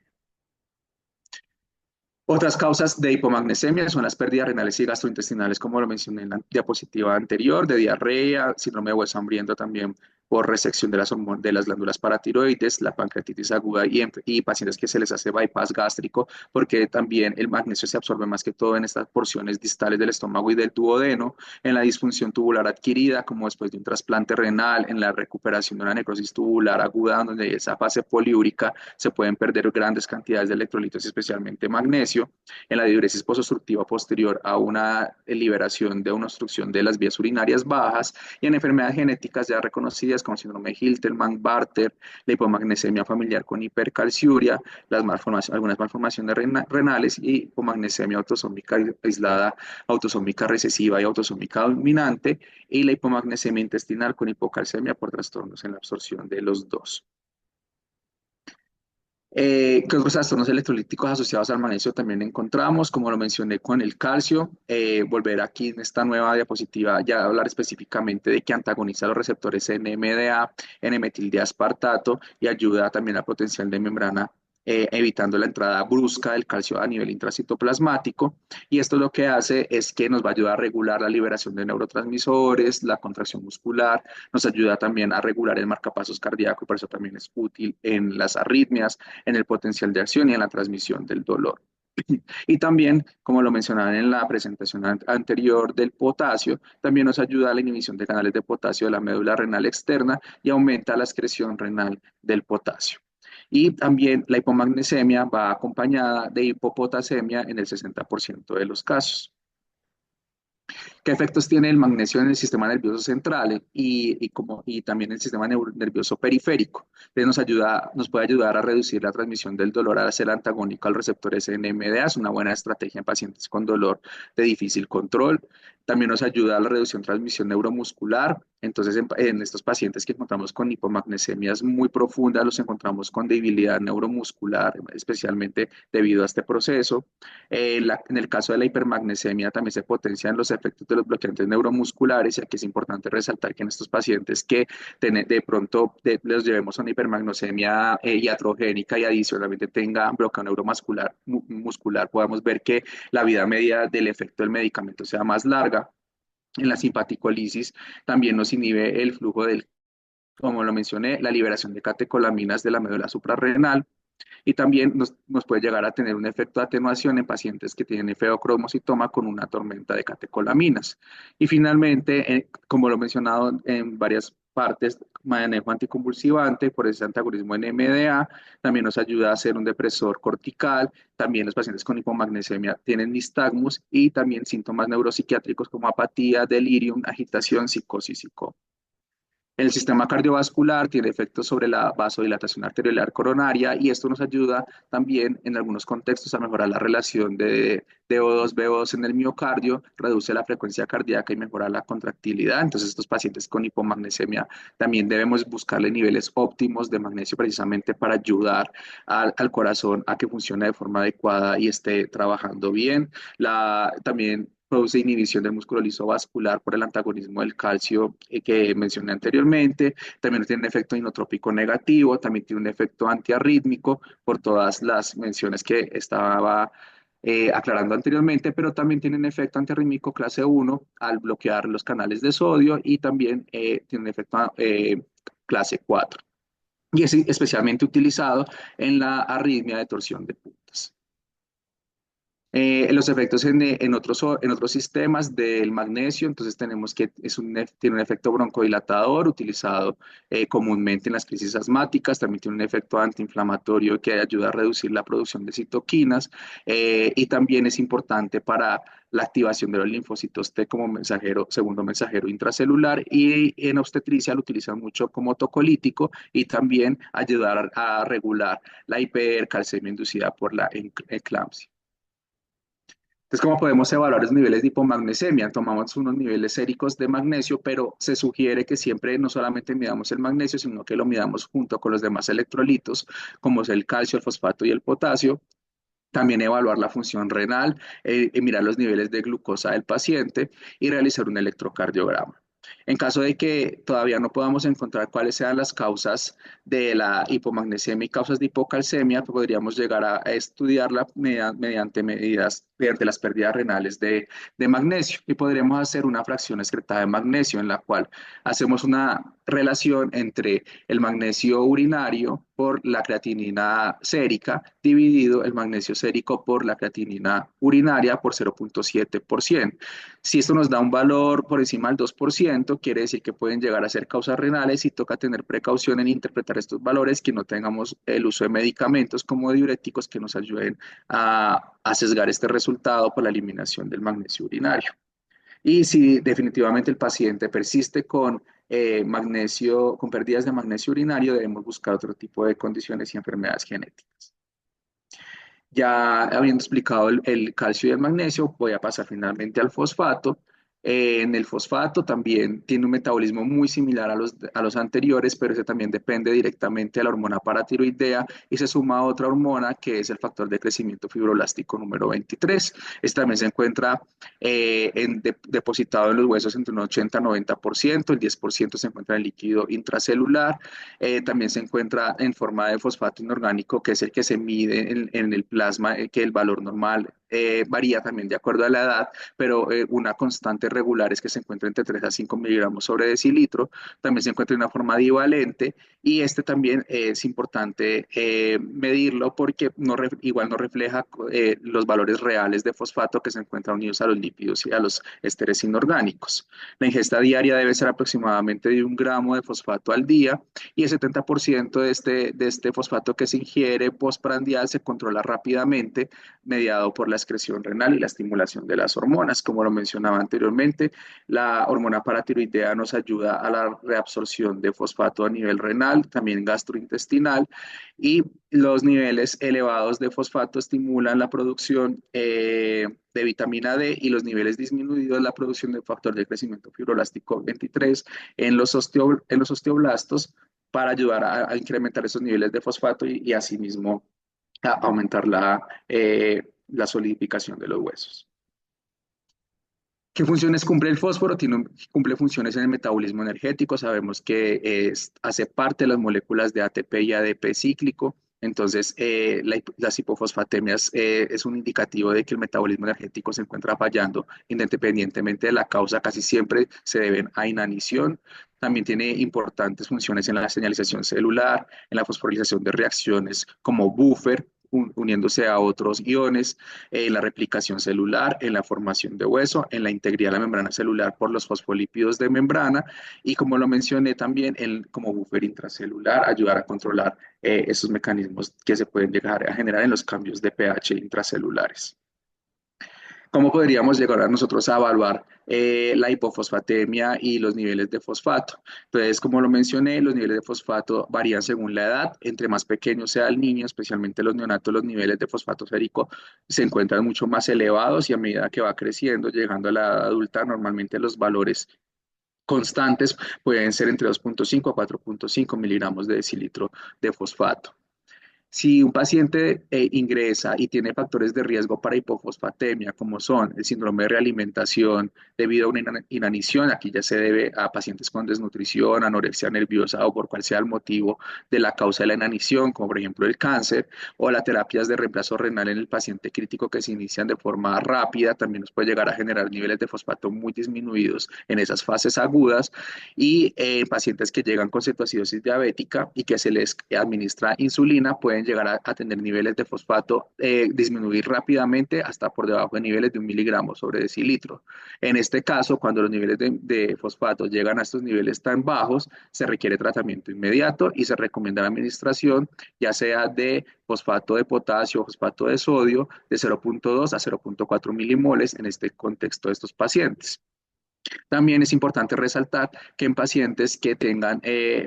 Otras causas de hipomagnesemia son las pérdidas renales y gastrointestinales, como lo mencioné en la diapositiva anterior, de diarrea, síndrome de hueso hambriento también por resección de las glándulas paratiroides, la pancreatitis aguda y pacientes que se les hace bypass gástrico, porque también el magnesio se absorbe más que todo en estas porciones distales del estómago y del duodeno, en la disfunción tubular adquirida, como después de un trasplante renal, en la recuperación de una necrosis tubular aguda, donde esa fase poliúrica se pueden perder grandes cantidades de electrolitos, especialmente magnesio, en la diuresis posobstructiva posterior a una liberación de una obstrucción de las vías urinarias bajas y en enfermedades genéticas ya reconocidas como síndrome de Hilterman, Bartter, la hipomagnesemia familiar con hipercalciuria, algunas malformaciones renales y hipomagnesemia autosómica aislada, autosómica recesiva y autosómica dominante y la hipomagnesemia intestinal con hipocalcemia por trastornos en la absorción de los dos. ¿Qué otros trastornos electrolíticos asociados al magnesio también encontramos? Como lo mencioné con el calcio, volver aquí en esta nueva diapositiva ya hablar específicamente de que antagoniza los receptores NMDA, N-metildiaspartato y ayuda también al potencial de membrana, evitando la entrada brusca del calcio a nivel intracitoplasmático. Y esto lo que hace es que nos va a ayudar a regular la liberación de neurotransmisores, la contracción muscular, nos ayuda también a regular el marcapasos cardíaco y por eso también es útil en las arritmias, en el potencial de acción y en la transmisión del dolor. Y también, como lo mencionaba en la presentación anterior del potasio, también nos ayuda a la inhibición de canales de potasio de la médula renal externa y aumenta la excreción renal del potasio. Y también la hipomagnesemia va acompañada de hipopotasemia en el 60% de los casos. ¿Qué efectos tiene el magnesio en el sistema nervioso central y también el sistema nervioso periférico? Entonces nos puede ayudar a reducir la transmisión del dolor al ser antagónico al receptor SNMDA, es una buena estrategia en pacientes con dolor de difícil control. También nos ayuda a la reducción de transmisión neuromuscular. Entonces, en estos pacientes que encontramos con hipomagnesemias muy profundas, los encontramos con debilidad neuromuscular, especialmente debido a este proceso. En el caso de la hipermagnesemia también se potencian los efectos de los bloqueantes neuromusculares, ya que es importante resaltar que en estos pacientes que de pronto los llevemos a una hipermagnesemia iatrogénica y adicionalmente tenga bloqueo muscular, podamos ver que la vida media del efecto del medicamento sea más larga. En la simpaticolisis también nos inhibe el flujo del como lo mencioné, la liberación de catecolaminas de la médula suprarrenal, y también nos puede llegar a tener un efecto de atenuación en pacientes que tienen feocromocitoma con una tormenta de catecolaminas. Y finalmente, como lo he mencionado en varias partes, manejo anticonvulsivante por ese antagonismo en MDA, también nos ayuda a hacer un depresor cortical, también los pacientes con hipomagnesemia tienen nistagmus y también síntomas neuropsiquiátricos como apatía, delirium, agitación, psicosis y coma. El sistema cardiovascular tiene efectos sobre la vasodilatación arteriolar coronaria y esto nos ayuda también en algunos contextos a mejorar la relación de O2-VO2 en el miocardio, reduce la frecuencia cardíaca y mejora la contractilidad. Entonces, estos pacientes con hipomagnesemia también debemos buscarle niveles óptimos de magnesio precisamente para ayudar al corazón a que funcione de forma adecuada y esté trabajando bien. También produce inhibición del músculo liso vascular por el antagonismo del calcio que mencioné anteriormente. También tiene un efecto inotrópico negativo, también tiene un efecto antiarrítmico por todas las menciones que estaba aclarando anteriormente, pero también tiene un efecto antiarrítmico clase 1 al bloquear los canales de sodio y también tiene un efecto clase 4. Y es especialmente utilizado en la arritmia de torsión de puntas. Los efectos en otros sistemas del magnesio, entonces tenemos que tiene un efecto broncodilatador utilizado comúnmente en las crisis asmáticas, también tiene un efecto antiinflamatorio que ayuda a reducir la producción de citoquinas y también es importante para la activación de los linfocitos T como mensajero, segundo mensajero intracelular y en obstetricia lo utilizan mucho como tocolítico y también ayudar a regular la hipercalcemia inducida por la eclampsia. Entonces, ¿cómo podemos evaluar los niveles de hipomagnesemia? Tomamos unos niveles séricos de magnesio, pero se sugiere que siempre no solamente midamos el magnesio, sino que lo midamos junto con los demás electrolitos, como es el calcio, el fosfato y el potasio. También evaluar la función renal, mirar los niveles de glucosa del paciente y realizar un electrocardiograma. En caso de que todavía no podamos encontrar cuáles sean las causas de la hipomagnesemia y causas de hipocalcemia, pues podríamos llegar a estudiarla mediante medidas de las pérdidas renales de magnesio y podríamos hacer una fracción excretada de magnesio en la cual hacemos una relación entre el magnesio urinario por la creatinina sérica dividido el magnesio sérico por la creatinina urinaria por 0,7%. Si esto nos da un valor por encima del 2%, quiere decir que pueden llegar a ser causas renales y toca tener precaución en interpretar estos valores, que no tengamos el uso de medicamentos como diuréticos que nos ayuden a sesgar este resultado por la eliminación del magnesio urinario. Y si definitivamente el paciente persiste con magnesio, con pérdidas de magnesio urinario, debemos buscar otro tipo de condiciones y enfermedades genéticas. Ya habiendo explicado el calcio y el magnesio, voy a pasar finalmente al fosfato. En el fosfato también tiene un metabolismo muy similar a los anteriores, pero ese también depende directamente de la hormona paratiroidea y se suma a otra hormona que es el factor de crecimiento fibroblástico número 23. Este también se encuentra depositado en los huesos entre un 80-90%, el 10% se encuentra en el líquido intracelular, también se encuentra en forma de fosfato inorgánico, que es el que se mide en el plasma, que el valor normal varía también de acuerdo a la edad, pero una constante regular es que se encuentra entre 3 a 5 miligramos sobre decilitro. También se encuentra en una forma divalente y este también es importante medirlo porque igual no refleja los valores reales de fosfato que se encuentran unidos a los lípidos y a los esteres inorgánicos. La ingesta diaria debe ser aproximadamente de 1 gramo de fosfato al día y el 70% de este fosfato que se ingiere postprandial se controla rápidamente mediado por la excreción renal y la estimulación de las hormonas. Como lo mencionaba anteriormente, la hormona paratiroidea nos ayuda a la reabsorción de fosfato a nivel renal, también gastrointestinal, y los niveles elevados de fosfato estimulan la producción de vitamina D y los niveles disminuidos la producción del factor de crecimiento fibroblástico 23 en los osteoblastos para ayudar a incrementar esos niveles de fosfato y asimismo a aumentar la solidificación de los huesos. ¿Qué funciones cumple el fósforo? Cumple funciones en el metabolismo energético. Sabemos que hace parte de las moléculas de ATP y ADP cíclico. Entonces, las hipofosfatemias es un indicativo de que el metabolismo energético se encuentra fallando, independientemente de la causa, casi siempre se deben a inanición. también tiene importantes funciones en la señalización celular, en la fosforilización de reacciones como buffer, uniéndose a otros iones, en la replicación celular, en la formación de hueso, en la integridad de la membrana celular por los fosfolípidos de membrana y como lo mencioné también, como buffer intracelular, ayudar a controlar esos mecanismos que se pueden llegar a generar en los cambios de pH intracelulares. ¿Cómo podríamos llegar a nosotros a evaluar la hipofosfatemia y los niveles de fosfato? Entonces, como lo mencioné, los niveles de fosfato varían según la edad. Entre más pequeño sea el niño, especialmente los neonatos, los niveles de fosfato sérico se encuentran mucho más elevados y a medida que va creciendo, llegando a la edad adulta, normalmente los valores constantes pueden ser entre 2,5 a 4,5 miligramos de decilitro de fosfato. Si un paciente ingresa y tiene factores de riesgo para hipofosfatemia, como son el síndrome de realimentación debido a una inanición, aquí ya se debe a pacientes con desnutrición, anorexia nerviosa o por cual sea el motivo de la causa de la inanición, como por ejemplo el cáncer, o las terapias de reemplazo renal en el paciente crítico que se inician de forma rápida, también nos puede llegar a generar niveles de fosfato muy disminuidos en esas fases agudas y pacientes que llegan con cetoacidosis diabética y que se les administra insulina pueden llegar a tener niveles de fosfato disminuir rápidamente hasta por debajo de niveles de 1 miligramo sobre decilitro. En este caso, cuando los niveles de fosfato llegan a estos niveles tan bajos, se requiere tratamiento inmediato y se recomienda la administración ya sea de fosfato de potasio o fosfato de sodio de 0,2 a 0,4 milimoles en este contexto de estos pacientes. También es importante resaltar que en pacientes que tengan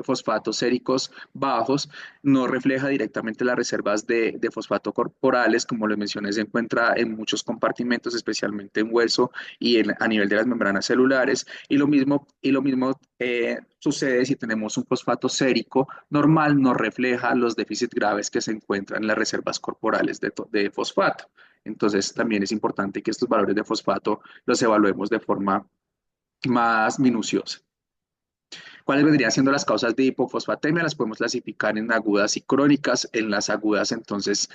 fosfatos séricos bajos, no refleja directamente las reservas de fosfato corporales, como les mencioné, se encuentra en muchos compartimentos, especialmente en hueso y a nivel de las membranas celulares. Y lo mismo sucede si tenemos un fosfato sérico normal, no refleja los déficits graves que se encuentran en las reservas corporales de fosfato. Entonces, también es importante que estos valores de fosfato los evaluemos de forma más minuciosa. ¿Cuáles vendrían siendo las causas de hipofosfatemia? Las podemos clasificar en agudas y crónicas. En las agudas, entonces,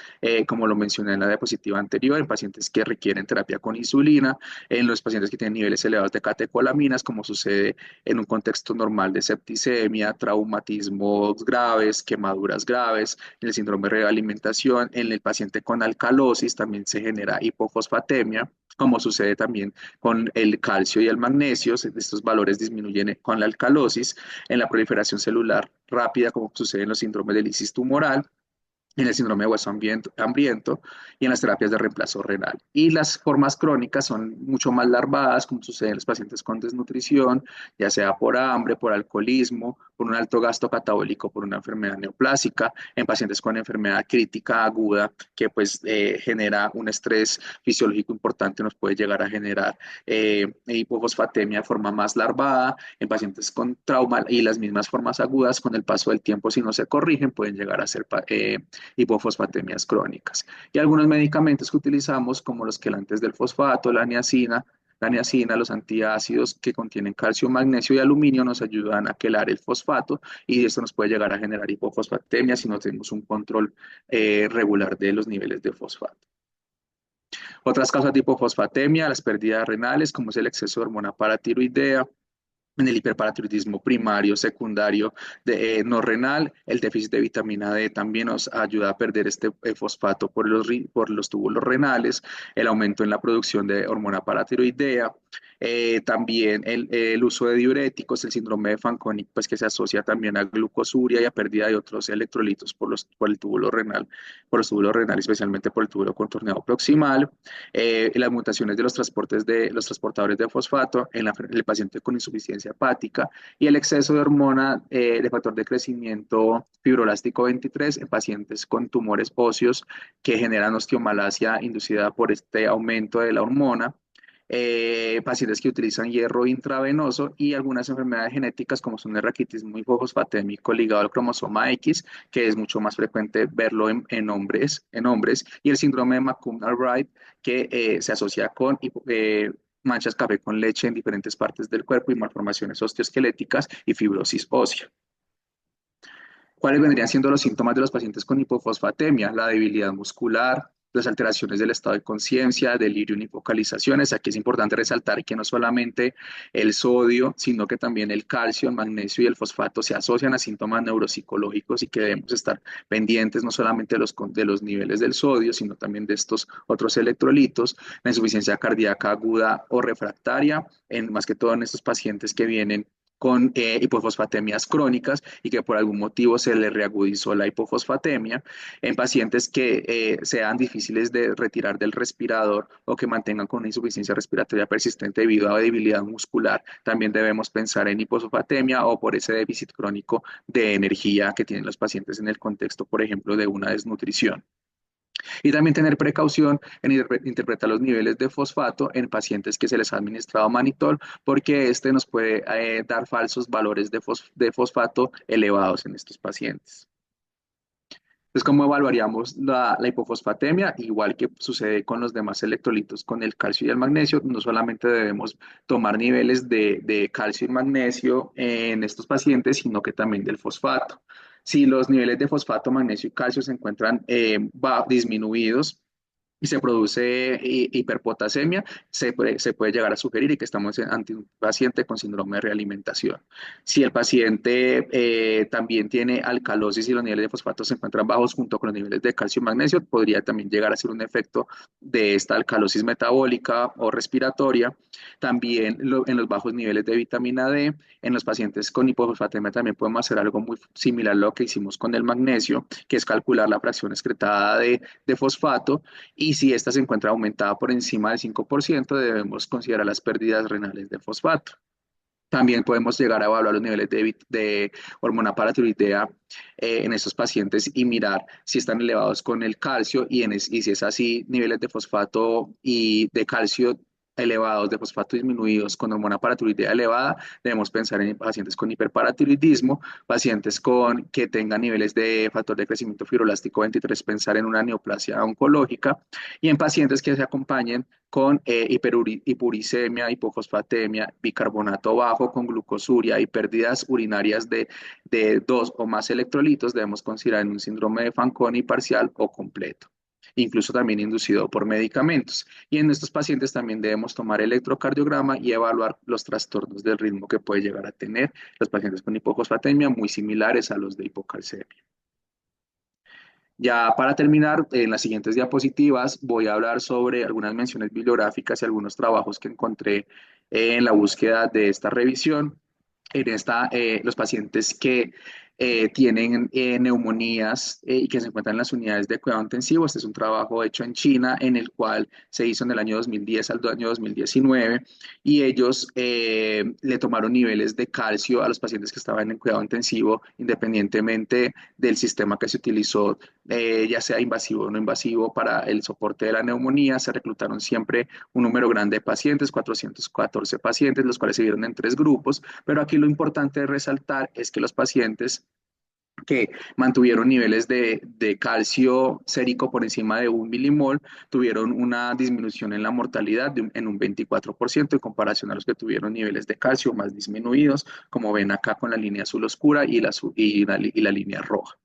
como lo mencioné en la diapositiva anterior, en pacientes que requieren terapia con insulina, en los pacientes que tienen niveles elevados de catecolaminas, como sucede en un contexto normal de septicemia, traumatismos graves, quemaduras graves, en el síndrome de realimentación, en el paciente con alcalosis también se genera hipofosfatemia, como sucede también con el calcio y el magnesio, estos valores disminuyen con la alcalosis, en la proliferación celular rápida, como sucede en los síndromes de lisis tumoral, en el síndrome de hueso hambriento y en las terapias de reemplazo renal. Y las formas crónicas son mucho más larvadas, como sucede en los pacientes con desnutrición, ya sea por hambre, por alcoholismo, por un alto gasto catabólico, por una enfermedad neoplásica, en pacientes con enfermedad crítica aguda, que pues genera un estrés fisiológico importante, nos puede llegar a generar hipofosfatemia de forma más larvada, en pacientes con trauma y las mismas formas agudas con el paso del tiempo, si no se corrigen, pueden llegar a ser hipofosfatemias crónicas. Y algunos medicamentos que utilizamos, como los quelantes del fosfato, la niacina, los antiácidos que contienen calcio, magnesio y aluminio nos ayudan a quelar el fosfato y esto nos puede llegar a generar hipofosfatemia si no tenemos un control regular de los niveles de fosfato. Otras causas de hipofosfatemia, las pérdidas renales, como es el exceso de hormona paratiroidea, en el hiperparatiroidismo primario, secundario, no renal, el déficit de vitamina D también nos ayuda a perder este fosfato por los túbulos renales, el aumento en la producción de hormona paratiroidea, también el uso de diuréticos, el síndrome de Fanconi, pues que se asocia también a glucosuria y a pérdida de otros electrolitos por el túbulo renal, por los túbulos renales, especialmente por el túbulo contorneado proximal, las mutaciones de los transportadores de fosfato en el paciente con insuficiencia hepática y el exceso de hormona de factor de crecimiento fibroelástico 23 en pacientes con tumores óseos que generan osteomalacia inducida por este aumento de la hormona, pacientes que utilizan hierro intravenoso y algunas enfermedades genéticas como son el raquitismo hipofosfatémico ligado al cromosoma X, que es mucho más frecuente verlo en hombres, y el síndrome de McCune-Albright, que se asocia con manchas café con leche en diferentes partes del cuerpo y malformaciones osteoesqueléticas y fibrosis ósea. ¿Cuáles vendrían siendo los síntomas de los pacientes con hipofosfatemia? La debilidad muscular, las alteraciones del estado de conciencia, delirio y focalizaciones. Aquí es importante resaltar que no solamente el sodio, sino que también el calcio, el magnesio y el fosfato se asocian a síntomas neuropsicológicos y que debemos estar pendientes no solamente de los niveles del sodio, sino también de estos otros electrolitos, la insuficiencia cardíaca aguda o refractaria, más que todo en estos pacientes que vienen con hipofosfatemias crónicas y que por algún motivo se le reagudizó la hipofosfatemia, en pacientes que sean difíciles de retirar del respirador o que mantengan con una insuficiencia respiratoria persistente debido a debilidad muscular. También debemos pensar en hipofosfatemia o por ese déficit crónico de energía que tienen los pacientes en el contexto, por ejemplo, de una desnutrición. Y también tener precaución en interpretar los niveles de fosfato en pacientes que se les ha administrado manitol, porque este nos puede dar falsos valores de fosfato elevados en estos pacientes. Entonces, ¿cómo evaluaríamos la hipofosfatemia? Igual que sucede con los demás electrolitos, con el calcio y el magnesio, no solamente debemos tomar niveles de calcio y magnesio en estos pacientes, sino que también del fosfato. Si los niveles de fosfato, magnesio y calcio se encuentran disminuidos, y se produce hiperpotasemia, se puede llegar a sugerir y que estamos ante un paciente con síndrome de realimentación. Si el paciente también tiene alcalosis y los niveles de fosfato se encuentran bajos junto con los niveles de calcio y magnesio, podría también llegar a ser un efecto de esta alcalosis metabólica o respiratoria. También en los bajos niveles de vitamina D, en los pacientes con hipofosfatemia también podemos hacer algo muy similar a lo que hicimos con el magnesio, que es calcular la fracción excretada de fosfato, y si esta se encuentra aumentada por encima del 5%, debemos considerar las pérdidas renales de fosfato. También podemos llegar a evaluar los niveles de hormona paratiroidea en estos pacientes y mirar si están elevados con el calcio y si es así, niveles de fosfato y de calcio elevados, de fosfato disminuidos con hormona paratiroidea elevada, debemos pensar en pacientes con hiperparatiroidismo, pacientes que tengan niveles de factor de crecimiento fibroelástico 23, pensar en una neoplasia oncológica, y en pacientes que se acompañen con hipuricemia, hipofosfatemia, bicarbonato bajo con glucosuria y pérdidas urinarias de dos o más electrolitos, debemos considerar un síndrome de Fanconi parcial o completo, incluso también inducido por medicamentos. Y en estos pacientes también debemos tomar electrocardiograma y evaluar los trastornos del ritmo que puede llegar a tener los pacientes con hipofosfatemia, muy similares a los de hipocalcemia. Ya para terminar, en las siguientes diapositivas voy a hablar sobre algunas menciones bibliográficas y algunos trabajos que encontré en la búsqueda de esta revisión. En esta, los pacientes que tienen neumonías y que se encuentran en las unidades de cuidado intensivo. Este es un trabajo hecho en China, en el cual se hizo en el año 2010 al año 2019, y ellos le tomaron niveles de calcio a los pacientes que estaban en cuidado intensivo, independientemente del sistema que se utilizó, ya sea invasivo o no invasivo, para el soporte de la neumonía. Se reclutaron siempre un número grande de pacientes, 414 pacientes, los cuales se vieron en tres grupos, pero aquí lo importante de resaltar es que los pacientes que mantuvieron niveles de calcio sérico por encima de 1 milimol, tuvieron una disminución en la mortalidad en un 24% en comparación a los que tuvieron niveles de calcio más disminuidos, como ven acá con la línea azul oscura y la línea roja.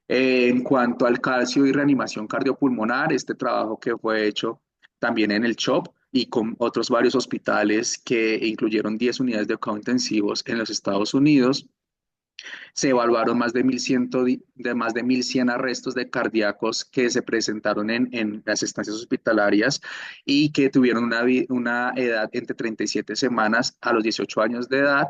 En cuanto al calcio y reanimación cardiopulmonar, este trabajo que fue hecho también en el CHOP y con otros varios hospitales que incluyeron 10 unidades de cuidados intensivos en los Estados Unidos, se evaluaron más de 1.100 arrestos de cardíacos que se presentaron en las estancias hospitalarias y que tuvieron una edad entre 37 semanas a los 18 años de edad,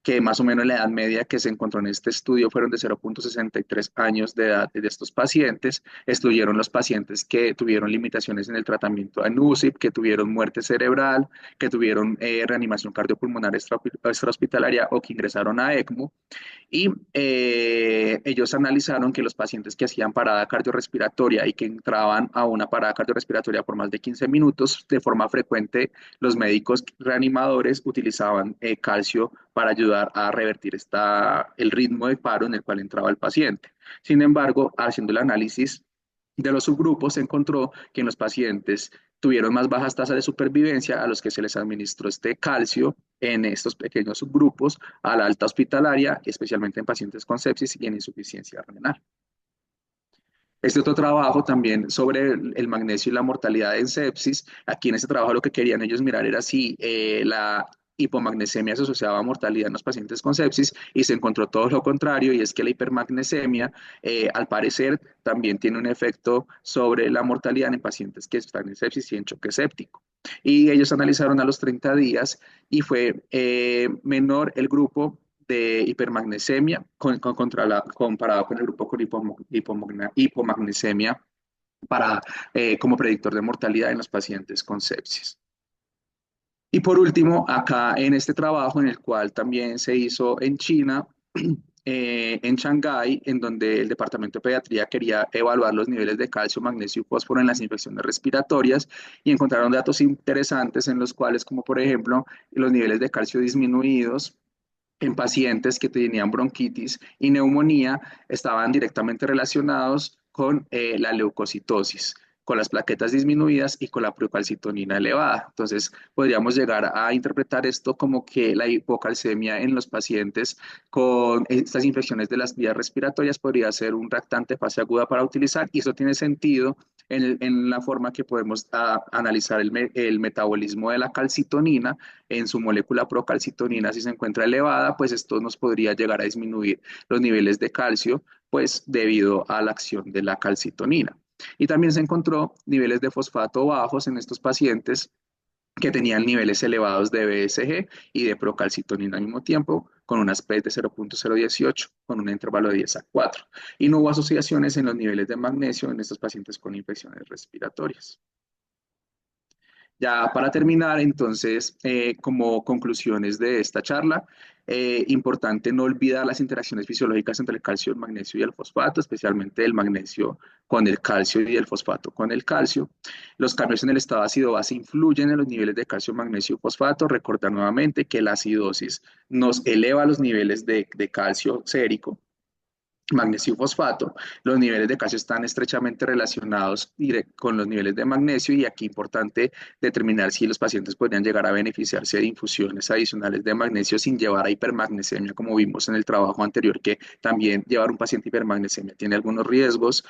que más o menos la edad media que se encontró en este estudio fueron de 0,63 años de edad de estos pacientes. Excluyeron los pacientes que tuvieron limitaciones en el tratamiento de NUSIP, que tuvieron muerte cerebral, que tuvieron reanimación cardiopulmonar extrahospitalaria o que ingresaron a ECMO, y ellos analizaron que los pacientes que hacían parada cardiorrespiratoria y que entraban a una parada cardiorrespiratoria por más de 15 minutos, de forma frecuente los médicos reanimadores utilizaban calcio para ayudar a revertir el ritmo de paro en el cual entraba el paciente. Sin embargo, haciendo el análisis de los subgrupos, se encontró que en los pacientes tuvieron más bajas tasas de supervivencia a los que se les administró este calcio en estos pequeños subgrupos a la alta hospitalaria, especialmente en pacientes con sepsis y en insuficiencia renal. Este otro trabajo también sobre el magnesio y la mortalidad en sepsis. Aquí en este trabajo lo que querían ellos mirar era si la hipomagnesemia se asociaba a mortalidad en los pacientes con sepsis y se encontró todo lo contrario y es que la hipermagnesemia al parecer también tiene un efecto sobre la mortalidad en pacientes que están en sepsis y en choque séptico. Y ellos analizaron a los 30 días y fue menor el grupo de hipermagnesemia comparado con el grupo con hipomagnesemia para, como predictor de mortalidad en los pacientes con sepsis. Y por último, acá en este trabajo, en el cual también se hizo en China, en Shanghái, en donde el Departamento de Pediatría quería evaluar los niveles de calcio, magnesio y fósforo en las infecciones respiratorias y encontraron datos interesantes en los cuales, como por ejemplo, los niveles de calcio disminuidos en pacientes que tenían bronquitis y neumonía estaban directamente relacionados con la leucocitosis, con las plaquetas disminuidas y con la procalcitonina elevada. Entonces, podríamos llegar a interpretar esto como que la hipocalcemia en los pacientes con estas infecciones de las vías respiratorias podría ser un reactante fase aguda para utilizar y eso tiene sentido en la forma que podemos analizar el metabolismo de la calcitonina en su molécula procalcitonina, si se encuentra elevada, pues esto nos podría llegar a disminuir los niveles de calcio, pues debido a la acción de la calcitonina. Y también se encontró niveles de fosfato bajos en estos pacientes que tenían niveles elevados de BSG y de procalcitonina al mismo tiempo, con un aspecto de 0.018, con un intervalo de 10 a 4. Y no hubo asociaciones en los niveles de magnesio en estos pacientes con infecciones respiratorias. Ya para terminar, entonces, como conclusiones de esta charla, importante no olvidar las interacciones fisiológicas entre el calcio, el magnesio y el fosfato, especialmente el magnesio con el calcio y el fosfato con el calcio. Los cambios en el estado ácido-base influyen en los niveles de calcio, magnesio y fosfato. Recordar nuevamente que la acidosis nos eleva los niveles de calcio sérico, magnesio y fosfato. Los niveles de calcio están estrechamente relacionados con los niveles de magnesio y aquí es importante determinar si los pacientes podrían llegar a beneficiarse de infusiones adicionales de magnesio sin llevar a hipermagnesemia, como vimos en el trabajo anterior, que también llevar un paciente hipermagnesemia tiene algunos riesgos.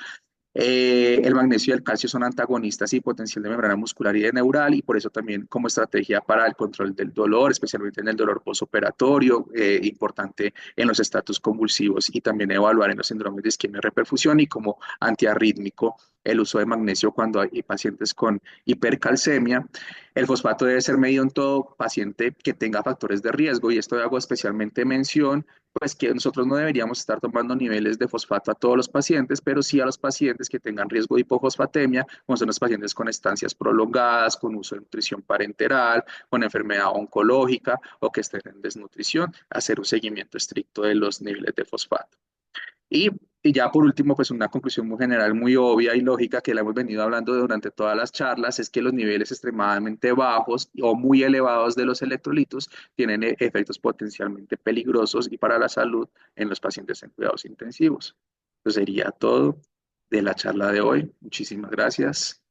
El magnesio y el calcio son antagonistas y potencial de membrana muscular y de neural y por eso también como estrategia para el control del dolor, especialmente en el dolor posoperatorio, importante en los estatus convulsivos y también evaluar en los síndromes de isquemia y reperfusión y como antiarrítmico el uso de magnesio cuando hay pacientes con hipercalcemia. El fosfato debe ser medido en todo paciente que tenga factores de riesgo y esto hago especialmente mención pues que nosotros no deberíamos estar tomando niveles de fosfato a todos los pacientes, pero sí a los pacientes que tengan riesgo de hipofosfatemia, como son los pacientes con estancias prolongadas, con uso de nutrición parenteral, con enfermedad oncológica o que estén en desnutrición, hacer un seguimiento estricto de los niveles de fosfato. Y, y ya por último, pues una conclusión muy general, muy obvia y lógica que la hemos venido hablando durante todas las charlas es que los niveles extremadamente bajos o muy elevados de los electrolitos tienen efectos potencialmente peligrosos y para la salud en los pacientes en cuidados intensivos. Eso sería todo de la charla de hoy. Muchísimas gracias.